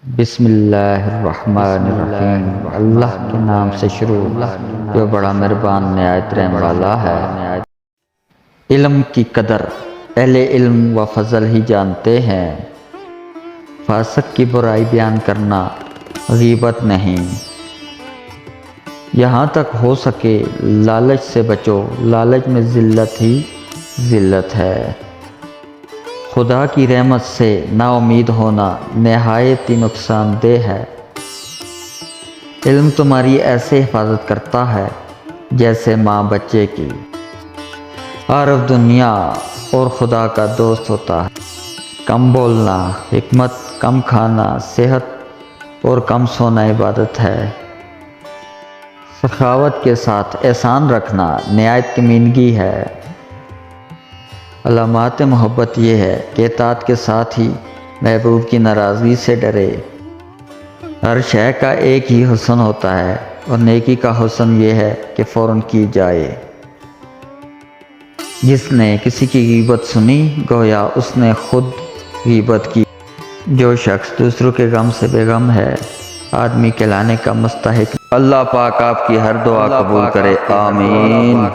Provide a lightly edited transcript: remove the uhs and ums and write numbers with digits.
بسم اللہ الرحمن الرحیم، اللہ کے نام سے شروع جو بڑا مہربان نہایت رحم والا ہے۔ علم کی قدر اہل علم و فضل ہی جانتے ہیں، فاسق کی برائی بیان کرنا غیبت نہیں۔ یہاں تک ہو سکے لالچ سے بچو، لالچ میں ذلت ہی ذلت ہے۔ خدا کی رحمت سے نا امید ہونا نہایت ہی نقصان دہ ہے۔ علم تمہاری ایسے حفاظت کرتا ہے جیسے ماں بچے کی، عارف دنیا اور خدا کا دوست ہوتا ہے۔ کم بولنا حکمت، کم کھانا صحت اور کم سونا عبادت ہے۔ سخاوت کے ساتھ احسان رکھنا نہایت کمینگی ہے۔ علامات محبت یہ ہے کہ اطاعت کے ساتھ ہی محبوب کی ناراضگی سے ڈرے۔ ہر شے کا ایک ہی حسن ہوتا ہے اور نیکی کا حسن یہ ہے کہ فوراً کی جائے۔ جس نے کسی کی غیبت سنی گویا اس نے خود غیبت کی۔ جو شخص دوسروں کے غم سے بے غم ہے آدمی کہلانے کا مستحق۔ اللہ پاک آپ کی ہر دعا قبول کرے، آمین۔